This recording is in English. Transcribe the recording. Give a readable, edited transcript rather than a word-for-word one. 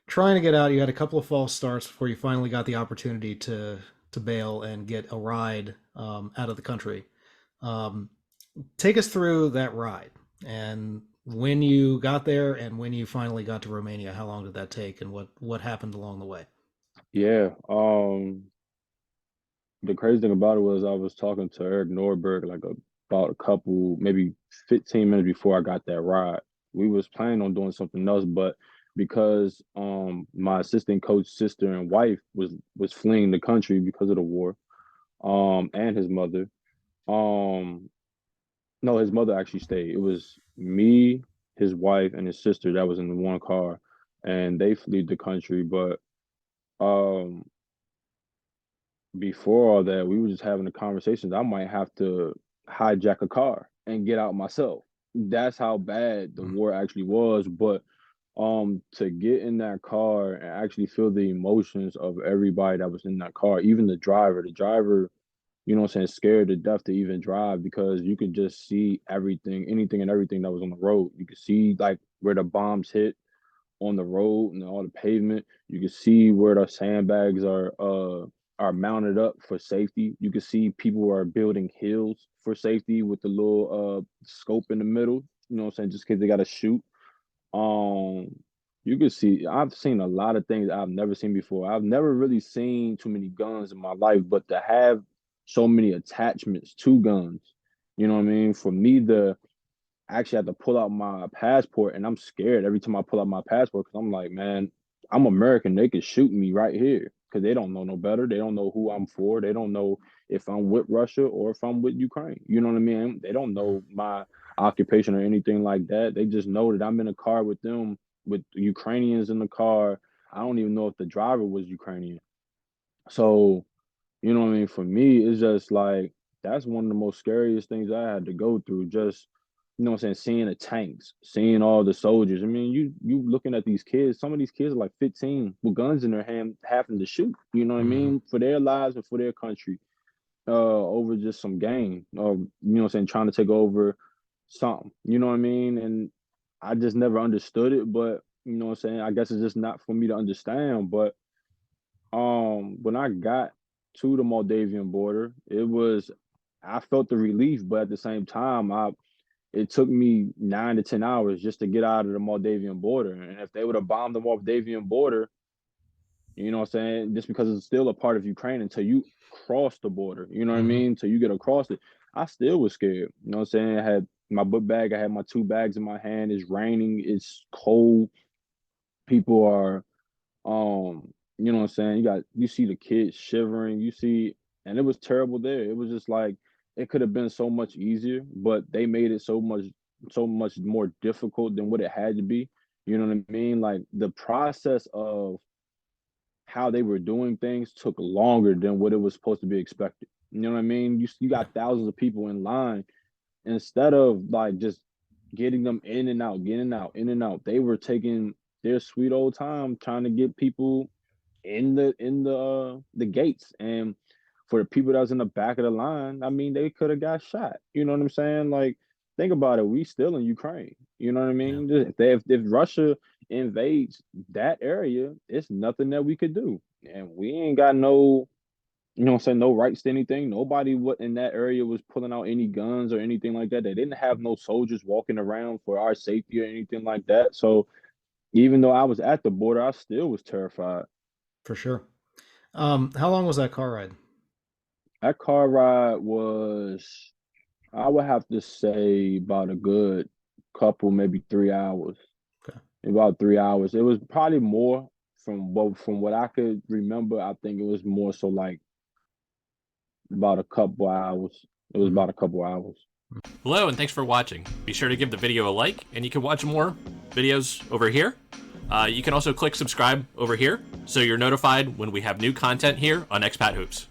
trying to get out. You had a couple of false starts before you finally got the opportunity to bail and get a ride out of the country. Um, Take us through that ride and when you got there and when you finally got to Romania. How long did that take, and what happened along the way? Yeah. The crazy thing about it was I was talking to Eric Norberg about a couple, maybe 15 minutes before I got that ride. We was planning on doing something else, but because my assistant coach sister and wife was fleeing the country because of the war, and his mother. Um no, his mother actually stayed. It was me, his wife, and his sister that was in the one car, and they fled the country, but um before all that, we were just having a conversation. I might have to hijack a car and get out myself. That's how bad the Mm. war actually was. But to get in that car and actually feel the emotions of everybody that was in that car, even the driver, you know what I'm saying, scared to death to even drive because you could just see everything, anything and everything that was on the road. You could see like where the bombs hit on the road and all the pavement. You can see where the sandbags are mounted up for safety. You can see people are building hills for safety with the little scope in the middle. You know what I'm saying? Just because they got to shoot. Um, you can see. I've seen a lot of things I've never seen before. I've never really seen too many guns in my life, but to have so many attachments to guns, you know what I mean? For me to actually had to pull out my passport, and I'm scared every time I pull out my passport because I'm like, man, I'm American. They could shoot me right here because they don't know no better. They don't know who I'm for. They don't know if I'm with Russia or if I'm with Ukraine. You know what I mean? They don't know my occupation or anything like that. They just know that I'm in a car with them with Ukrainians in the car. I don't even know if the driver was Ukrainian. So, you know what I mean? For me, it's just like that's one of the most scariest things I had to go through. Just you know what I'm saying, seeing the tanks, seeing all the soldiers. I mean, you looking at these kids, some of these kids are like 15 with guns in their hand having to shoot, you know what I Mm-hmm. mean, for their lives and for their country, over just some game, or you know what I'm saying, trying to take over something, you know what I mean? And I just never understood it, but you know what I'm saying, I guess it's just not for me to understand. But when I got to the Moldavian border, I felt the relief, but at the same time, I it took me 9 to 10 hours just to get out of the Moldavian border. And if they would have bombed the Moldavian border, you know what I'm saying, just because it's still a part of Ukraine until you cross the border, you know what I Mm-hmm. mean? Until you get across it, I still was scared. You know what I'm saying? I had my book bag, I had my two bags in my hand. It's raining, it's cold. People are you know what I'm saying? You see the kids shivering, you see, and it was terrible there. It was just like it could have been so much easier, but they made it so much more difficult than what it had to be. You know what I mean? Like the process of how they were doing things took longer than what it was supposed to be expected. You know what I mean? You Yeah. got thousands of people in line instead of like just getting them in and out, getting out, in and out. They were taking their sweet old time trying to get people in the gates. And for the people that was in the back of the line, I mean, they could have got shot. You know what I'm saying? Like, think about it. We still in Ukraine. You know what I Yeah. mean? If Russia invades that area, it's nothing that we could do, and we ain't got no. You know what I'm saying? No rights to anything. Nobody what in that area was pulling out any guns or anything like that. They didn't have no soldiers walking around for our safety or anything like that. So even though I was at the border, I still was terrified. For sure. How long was that car ride? That car ride was, I would have to say, about a good couple, maybe 3 hours. Okay. About 3 hours. It was probably more from what I could remember. I think it was more so like about a couple hours. It was Mm-hmm. about a couple hours. Hello, and thanks for watching. Be sure to give the video a like, and you can watch more videos over here. You can also click subscribe over here so you're notified when we have new content here on Expat Hoops.